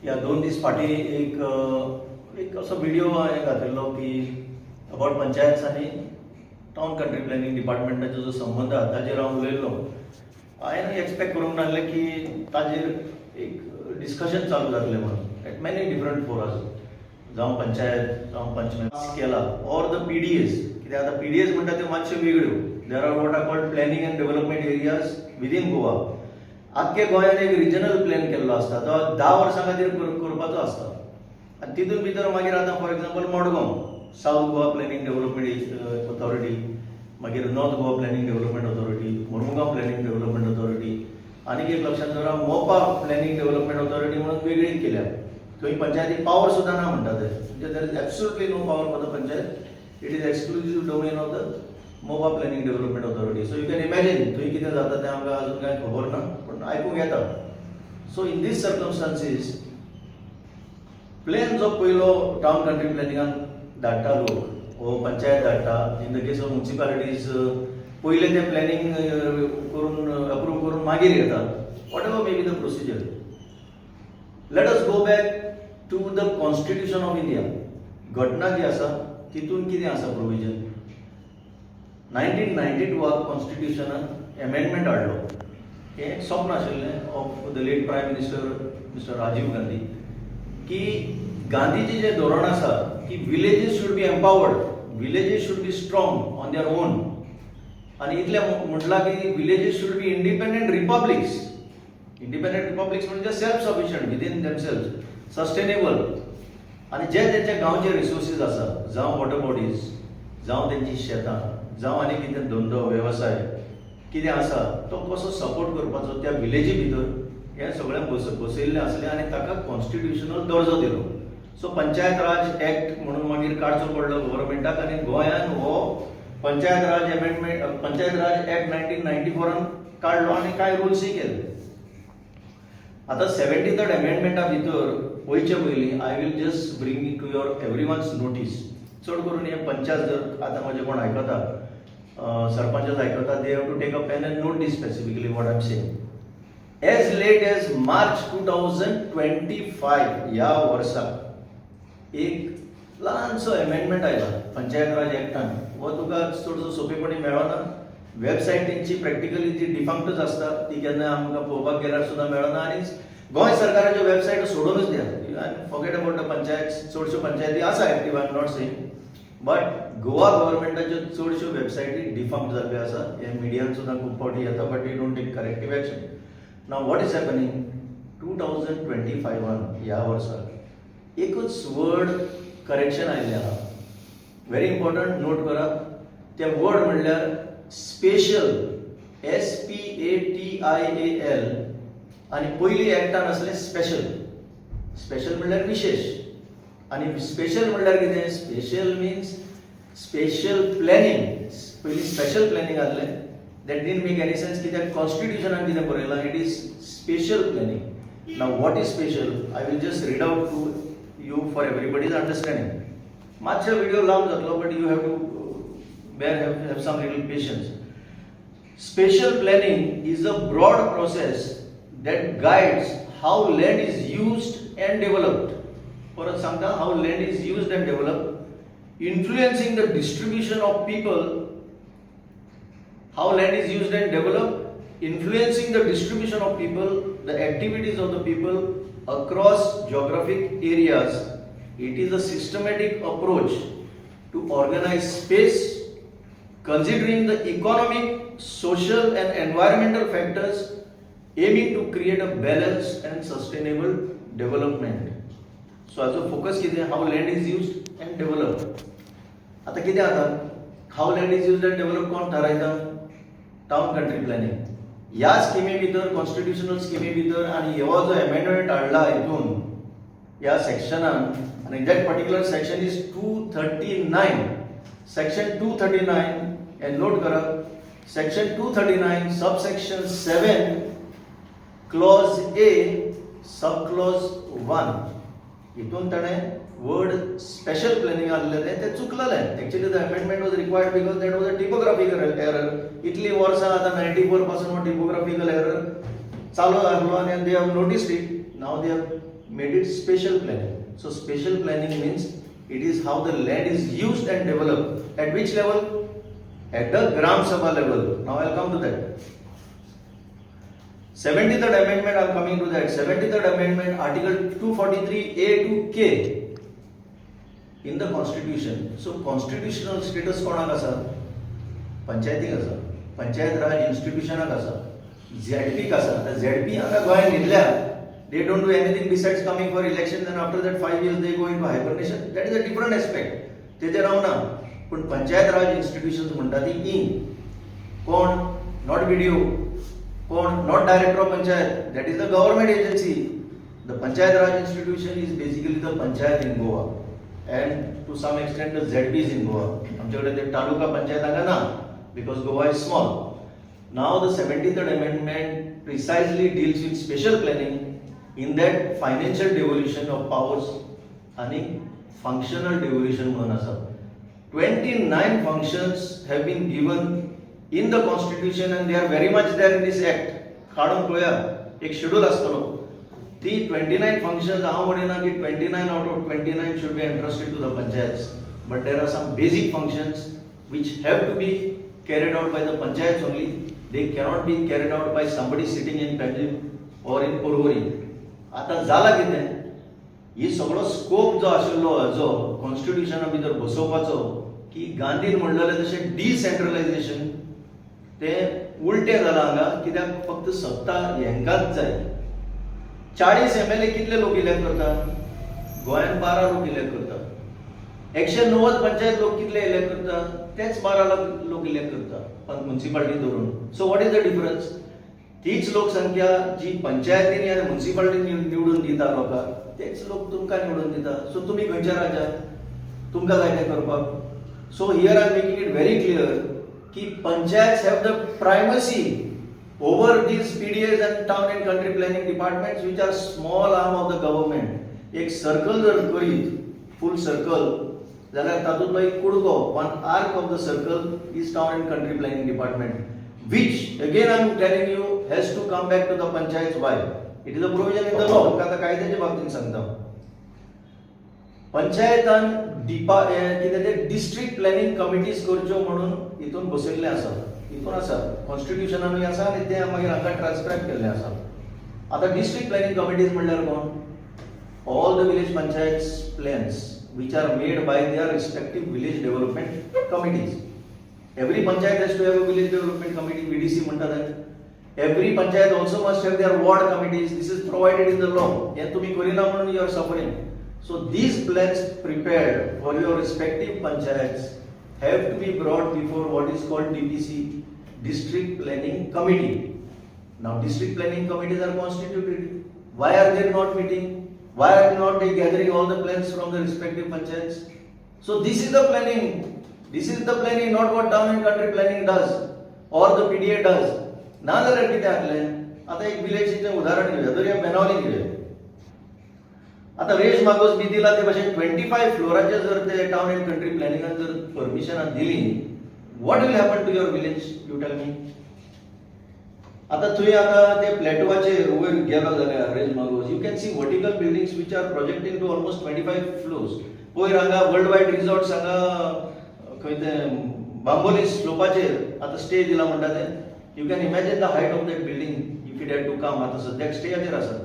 या 2 दीस फाटी एक असो व्हिडिओ हांवें घातिल्लो की अबाउट पंचायत्स आनी टाउन कंट्री प्लॅनिंग डिपार्टमेंटाचो जो संबंद आसा ताजेर हांव उलयल्लो. हांवें एक्सपेक्ट करूंक नासलें की ताजेर एक डिस्कशन चालू जातलें म्हणून एट मेनी डिफरंट फोरस, जावं पंचायत जावं पंचमेळ केला ऑर द PDAs. कित्याक आतां PDAs म्हणटा त्यो मातश्यो वेगळ्यो. There are what are called planning and development areas within Goa. आख्खे गोंयांत एक रिजनल प्लॅन केल्लो आसता तो 10 वर्सां खातीर करपाचो आसता. आनी तितून भितर मागीर आतां for example Madgaon south Goa planning development authority, मागीर north Goa planning development authority, Mormugao planning development authority, आनीक एक लक्षात दवरा मोपा प्लॅनिंग डेव्हलपमेंट ऑथॉरिटी म्हणून वेगळी केल्या. थंय पंचायती पावर सुद्दां ना म्हणटा ते, म्हणजे there is absolutely no power for the panchayat. It is exclusive domain of the Mopa planning development authority. So you can imagine थंय कितें जाता तें आमकां अजून कांय खबर ना, पूण आयकूंक येता. सो इन दीस सर्कमस्टान्सीस प्लॅन जो पयलो टाउन कंट्री प्लॅनिंगान धाडटा लोक वो पंचायत धाडटा. In the case of municipalities पयले ते प्लॅनिंग करून अप्रूव करून मागीर येता. Whatever may be the procedure. Let us go back to the constitution of India. घटना जी आसा तितून कितें आसा प्रोविजन. 1992 कॉन्स्टिट्यूशनान एमेंडमेंट हाडलो. हें स्वप्न आशिल्लें of the late prime minister mister Rajiv Gandhi की गांधीजी जें धोरण आसा की villages should be empowered, villages should be strong on their own. आनी इतलें म्हटलां की villages should be independent republics. Independent republics म्हणजे self sufficient within themselves, sustainable. आनी जे तेंचे गांवचे रिसोर्सीस आसा, जावं वॉटर बॉडीज, जावं तेंची शेतां, जावं आनी कितें धंदो वेवसाय कितें आसा तो कसो सपोर्ट करपाचो त्या विलेजी भितर हें सगळें बसयल्लें आसलें आनी ताका कॉन्स्टिट्यूशनल दर्जो दिलो. सो पंचायत राज एक्ट म्हणून मागीर काडचो पडलो गव्हर्मेंटाक आनी गोंयान हो पंचायत राज एमेंडमेंट पंचायत राज एक्ट 1994 काडलो आनी कांय रुल्सय केले. आतां 73rd एमेंडमेंटा भितर वयचे पयलीं I will just bring it to your everyone's notice. चड करून हे पंचायत जर आतां म्हजे कोण आयकता, सरपंच आयकता, they have to take a pen and note this specifically what I am saying. As late as March 2025 ह्या वर्साक एक ल्हानसो एमेंडमेंट आयला पंचायत राज एक्टान. हो तुका चडसो सोंपेपणी मेळना. वेबसायट तेंची प्रॅक्टिकली ती डिफंक्टच आसता, ती केन्ना आमकां पळोवपाक गेल्यार सुद्दां मेळना. आनी गोंय सरकाराच्यो वेबसायट सोडूनच द्या. Forget about the panchayat. चडश्यो पंचायती आसा active, I am not saying, but Goa गव्हर्मेंटाच्यो चडश्यो वेबसायटी डिफंक्ट जाल्ल्यो आसा. हे मिडियान सुद्दां खूब फावटी येता, but we don't take corrective action. Now what is happening 2025 ह्या वर्साक एकूच वर्ड करेक्शन आयिल्लें आहा. व्हेरी इम्पॉर्टंट, नोट करात. ते वर्ड म्हणल्यार स्पेशल, SPATIAL, आनी पयलीं एक्टान आसलें स्पेशल. स्पेशल म्हणल्यार विशेष आनी स्पेशल म्हणल्यार कितें. Special means special planning. पयलीं स्पेशल प्लॅनिंग आसलें. That didn't make any sense कित्याक कॉन्स्टिट्यूशनान कितें बरयलां, it is special planning. Now what is special I will just read out to you for everybody's understanding. मातशें व्हिडिओ लांब जातलो, but you have to have some little patience. Special planning is a broad process that guides how land is used and developed. परत सांगता, how land is used and developed, influencing the distribution of people. How land is used and developed, influencing the distribution of people, the activities of the people across geographic areas. It is a systematic approach to organize space considering the economic, social and environmental factors, aiming to create a balanced and sustainable development. So as a focus कितें, how land is used and developed. आता कितें आता how land is used and developed कोण थारायता. Town country planning. ह्या स्किमी भितर, constitutional स्किमी भितर आनी हो जो एमेंडमेंट हाडला हितून ह्या सेक्शनान, आनी that particular section is 239. Section 239 and note करा. Section 239 subsection 7 clause A sub clause 1 हितून ताणें वर्ड स्पेशल प्लॅनिंग आसलेलें तें चुकलेलें. Actually the amendment was required because that was a typographical error. इतलीं वर्सां आतां 94 पासून हो टिपोग्राफिकल एरर चालू लागलो आणि they have noticed it. Now they have made it special planning. So special planning means it is how the land is used and developed. At which level? At the Gram Sabha level. Now I will come to that. 73rd Amendment, I am coming to that. 73rd Amendment, Article 243A to K in the Constitution. So constitutional status कोणाक आसा? पंचायतीक आसा. पंचायत राज इन्स्टिट्यूशनाक आसा. ZP आसा. तर ZP हांगा गोंयांत घेतल्या. They don't do anything besides coming for elections and after that 5 years they go into hibernation. That is a different aspect. तेजे रावना. पण पंचायत राज इन्स्टिट्यूशन्स म्हणटा ती इन. कोण? Not BDO. कोण? Not director of panchayat. That is the government agency. The Panchayat Raj institution is basically the panchayat in Goa and to some extent the ZPs in Goa. आमच्याकडे ते तालुका पंचायत हांगा ना because Goa is small. Now the 73rd Amendment precisely deals with special planning. In that financial devolution of powers आणि functional devolution म्हणून आसा. 29 functions have been given in the constitution and they are very much there in this act. काढून पळया एक schedule आसतलो. ती 29 functions हांव म्हणिना की 29 out of 29 should be entrusted to the panchayats. But there are some basic functions which have to be carried out by the panchayats only. They cannot be carried out by somebody sitting in Panjim or in Porvorim. आता जाला कितें? ही सगळो scope जो आशिल्लो हाजो कॉन्स्टिट्यूशना भितर बसोवपाचो की Gandhian म्हणलेलें तशें decentralisation तें उलटें जालां हांगा. कित्याक फक्त सत्ता हेंकाच जाय. 40 MLA कितले लोक इलेक्ट करतात? गोंयांत 12 लोक इलेक्ट करतात. 190 पंचायत लोक कितले इलेक्ट करतात? तेच 12 लोक इलेक्ट करतात म्युन्सिपालिटी धरून. So what is the difference? तीच लोकसंख्या जी पंचायतींनी आणि म्युन्सिपालिटींनी निवडून दिता लोकांक तेच लोक तुमकां निवडून दिता. सो तुमी खंयच्या राज्यात? तुमकां जाय तें करपाक. So here I am making it very clear की panchayats have the primacy over these PDAs and town and country planning departments which are small arm of the government. एक सर्कल जर करीत फुल सर्कल जाल्यार तातूंतलो एक कुडको one arc of the circle is town and country planning department. Which again I am telling you has to come back to the panchayats. Why? It is a provision in the law. तुमकां आतां कायद्याच्या बाबतींत सांगता. पंचायतान कितें ते district planning committees करच्यो म्हणून हितून बसयल्ले आसा. हितून आसा कॉन्स्टिट्यूशनानूय आसा आनी ते मागीर हांगा ट्रान्सक्रायब केल्ले आसा. आतां डिस्ट्रिक्ट प्लॅनिंग कमिटीज म्हणल्यार कोण? All the village panchayats plans which are made by their respective village development committees. Every panchayat has to have a village development committee, VDC म्हणतात. Every panchayat also must have their ward committees. This is provided in the law. हे तुम्ही करिना म्हणून you are suffering. So these plans prepared for your respective panchayats have to be brought before what is called DPC, District Planning Committee. Now district planning committees are constituted. Why are they not meeting? Why are not they gathering all the plans from the respective panchayats? So this is the planning. This is the planning, not what town and country planning does or the PDA does. ना जाल्यार कितें जातलें? आतां एक विलेजीचें उदाहरण घेवया. दर्या बेनावली घेवया. आतां रेश मागोस बी दिला ते भशेन 25 फ्लोराचेर जर ते टाउन एंड कंट्री प्लॅनिंगान जर परमिशनां दिली, what will happen to your village? You tell me. आता थंय आतां ते प्लॅटोवाचेर वयर गेलो जाल्यार रेज मागोस you can see vertical buildings which are projecting to almost 25 floors. वयर हांगा वर्ल्ड वायड रिसॉर्ट्स हांगा खंय ते बांबोली स्लोपाचेर आतां स्टे दिला म्हणटा ते. You can imagine the height of that building if it had to come. आतां सद्याक स्टेयाचेर आसा.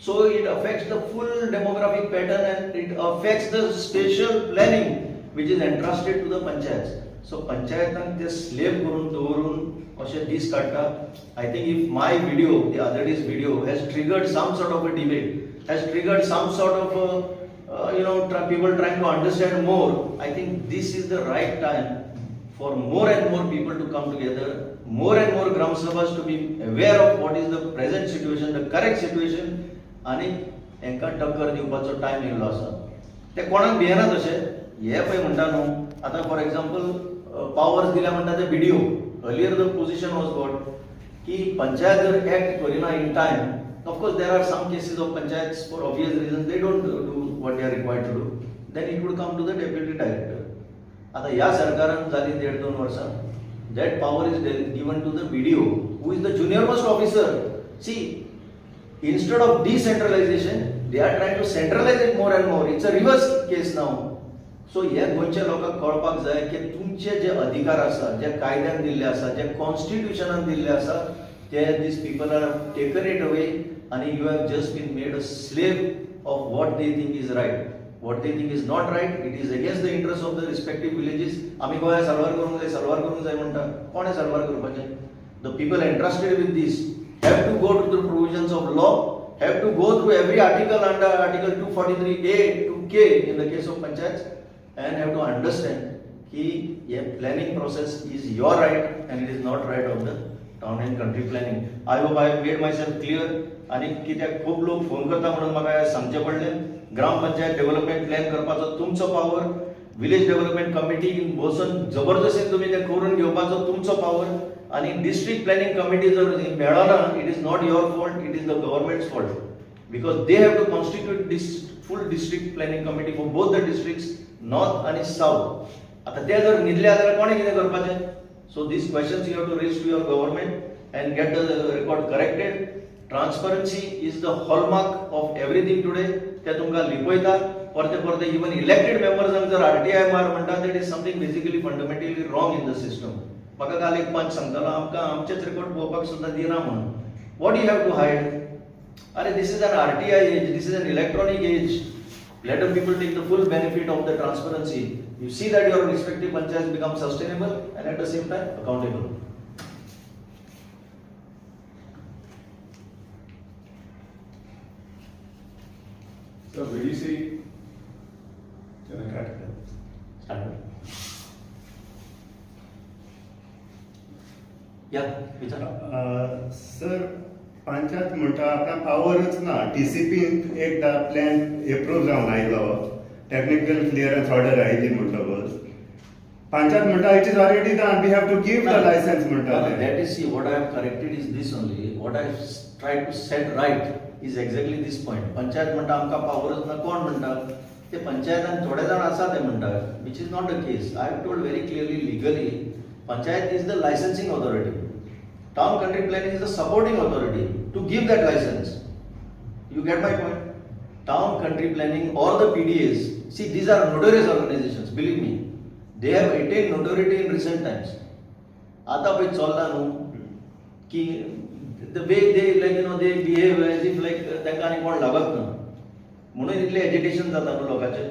So it affects the full demographic pattern and it affects the special planning which is entrusted to the panchayats. So पंचायतांक ते slave करून दवरून अशें दीस काडटा. I think if my video, the other day's video, has triggered some sort of a debate, has triggered some sort of people trying to understand more, I think this is the right time for more and more people to come together, more and more Gram Sabhas to be aware of what is the present situation, the correct situation, आणि हांकां टक्कर दिवपाचो time येयल्लो आसा. ते कोणाक भियेना तशें हे पळय म्हणटा न्हू. आतां फॉर एग्जाम्पल पावर्स दिल्या म्हणटा ते BDO. Earlier the position was got कि पंचायत जर एक्ट करिना in time, of course there are some cases of panchayats for obvious reasons they don't do what they are required to do, then it would come to the deputy director. आता या सरकारान जाली 1.5-2 वर्सां that power is given to the BDO who is the junior most officer. See, instead of decentralization, they are trying to centralize it more and more. It's a reverse case now. सो हे गोंयच्या लोकांक कळपाक जाय की तुमचे जे अधिकार आसा, जे कायद्यान दिल्ले आसा, जे कॉन्स्टिट्यूशनान दिल्ले आसा, ते these people are taken it away आणि you have just been made a slave of what they think is right. What they think is not right, it is against the interest of the respective villages. आम्ही गोंया सल्वार करूंक जाय म्हणटा. कोणे सल्वार करपाचें? The people entrusted with these have to go to the provisions of law, have to go through every article under Article 243A to K in the case of panchayats, and have to understand कि ये planning process is your right and it is not right of the town and country planning. I hope I have made myself clear. आणि कित्याक खूप लोक phone करता म्हणून म्हाका सांगचे पडले. ग्रामपंचायत डेव्हलपमेंट प्लॅन करपाचो तुमचो पावर, विलेज डेव्हलपमेंट कमिटी बसून जबरदस्तीन तुम्ही ते करून घेवपाचो तुमचो पावर, आणि डिस्ट्रिक्ट प्लॅनिंग कमिटी जर मेळना, it is not your fault, it is the government's fault, because they have to constitute this full district planning committee for both the districts north आणि साऊथ. आता ते जर न्हिदले जाल्यार कोणे कितें करपाचें? So these questions you have to raise to your government and get the record corrected. Transparency is the hallmark of everything today. ते तुमकां लिपयता परते परते. इवन इलेक्टेड मेंबर्सांक जर RTI मार म्हणटा, that is something basically fundamentally wrong in the system. म्हाका काल एक पंच सांगतालो आमकां आमचेच रेकॉर्ड पळोवपाक सुद्दां दिना म्हणून. What you have to hide? अरे this is an RTI age, this is an electronic age. Let the people take the full benefit of the transparency. You see that your respective panchayats become sustainable and at the same time accountable. So when you say, can I cut it? Start. Yeah, विचार. Sir, panchayat म्हणटा आपल्या पावरच ना. TCP एकदा plan एप्रूव्ह जावन आयलो, technical clearance order oily म्हणटकच पंचायत म्हणटा it is already done, we have to give the licence म्हणटा. That is, see, what I have corrected is this only. What I have tried to set right is exactly this point. Panchayat म्हणटा आमकां पावरच ना. कोण म्हणटा? ते पंचायतान थोडे जाण आसा ते म्हणटात, which is not the case. I have told very clearly legally, panchayat is the licensing authority. Town country planning is the supporting authority to give that license. You get my point? Town country planning or the PDAs, see, these are notorious organizations, believe me. They have attained notoriety in recent times. आता पळय चल्ला न्हू की the way they, like, you know, they behave as if like तांकां आनी कोण लागत ना म्हणून इतलें एजिटेशन जाता न्हू लोकांचें.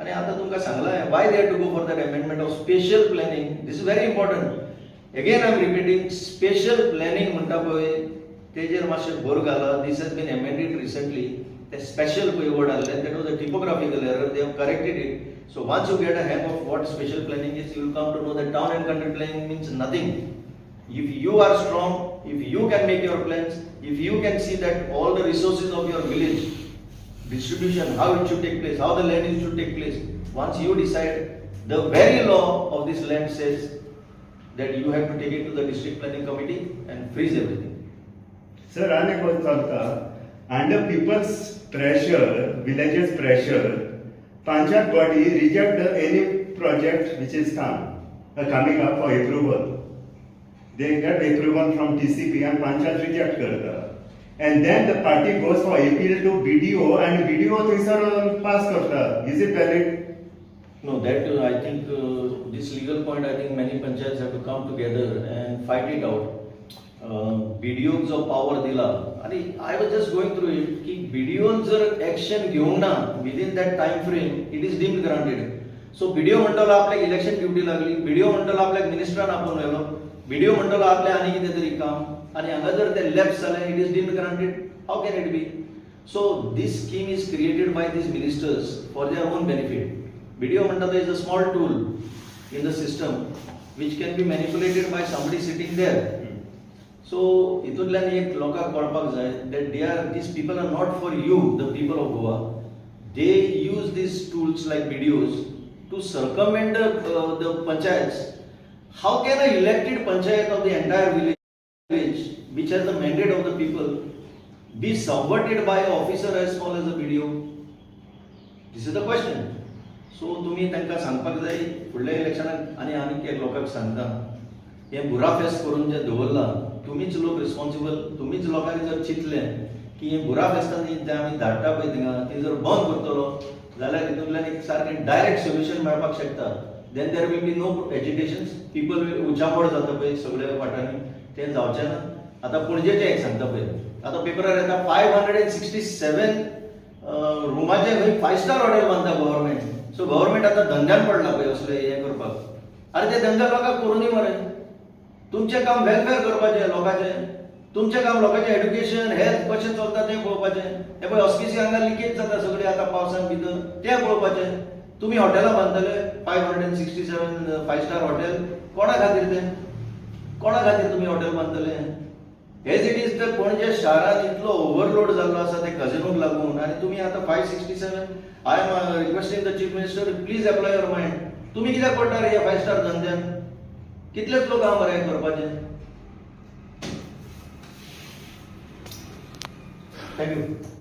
आनी आतां तुमकां सांगलां why they have to go for that amendment of special planning. This is very important. Again I am repeating, special planning म्हणटा पळय तेजेर मातशें भर घाला. This has been amended recently. The special पळय word आसलें, that was a typographical error. They have corrected it. So once you get a hang of what special planning is, you will come to know that town and country planning means nothing. If you are strong, if you can make your plans, if you can see that all the resources of your village, distribution, how it should take place, how the land use should take place, once you decide, the very law of this land says that you have to take it to the district planning committee and freeze everything. Sir, आनी कोण चलता under people's pressure, villages pressure, panchayat body reject any project which is coming up for approval. They get approval from TCP and panchayat reject karta. And then the party goes for appeal to BDO and BDO things pass karta. Is it valid? No, that I think this legal point, I think many panchayats have to come together and fight it out. BDO जो power दिला, आणि I was just going through it की BDO जर action घेऊंक ना within that time frame, it is deemed granted. So BDO म्हणटलो आपल्याक election duty लागली, BDO म्हणटलो आपल्याक मिनिस्टरान आपोवन व्हेलो, BDO म्हणटलो आपल्या आनी कितें तरी काम, आणि हांगा जर ते लेफ्ट जालें, it is deemed granted. How can it be? So this scheme is created by these ministers for their own benefit. BDO म्हणटा तो is a small tool in the system which can be manipulated by somebody sitting there. So हितूंतल्यान एक लोकांक कळपाक जाय that these people are not for you, the people of Goa. They use these tools like BDOs to circumvent the panchayats. How can an elected panchayat of the entire village, which has the mandate of the people, be subverted by an officer as small as a BDO? This is the question. So तुम्ही तांकां सांगपाक जाय फुडल्या इलेक्शनाक, आनी एक लोकांक सांगता, हे बुरा फेस करून जे दवरला तुम्हीच लोक रिस्पॉन्सिबल, तुम्हीच लोकांनी जर चिंतलें की हे बुरा फेस्तांनी ते आमी धाडटा पळय थिंगा ती जर बंद करतलो जाल्यार तितूंतल्यान एक सारकें डायरेक्ट सोल्युशन मेळपाक शकता. Then there will be no education, people will उचापड जाता पळय सगळ्या वाठारांनी तें जावचें ना. आतां पणजेचें एक सांगता पळय, आतां पेपरार येता 567 रुमाचे खंय 5 स्टार हॉटेल बांदता गव्हर्मेंट. सो गव्हर्मेंट आतां धंद्यान पडला पळय असले हें करपाक. अरे ते धंदे लोकांक करूनी मरे. तुमचें काम वेलफेअर करपाचें लोकांचें, तुमचें काम लोकांचें एड्युकेशन हेल्थ कशें चलता तें पळोवपाचें. हे पळय हॉस्पिसी हांगा लिकेज जाता सगळें आतां पावसान भितर तें पळोवपाचें. तुमी हॉटेलां बांदतले 567 5 स्टार हॉटेल कोणा खातीर तें? कोणा खातीर तुमी हॉटेल बांदतले? एज इट इज तर पणजे शारात इतलो ओव्हरलोड जाल्लो आसा ते कजिनोक लागून आनी तुमी आतां 567. I am requesting the chief minister, please apply your mind. तुमी कित्याक पडटा रे ह्या 5 स्टार धंद्यान? कितलेच लोक आहा मरे करपाचे. थँक्यू.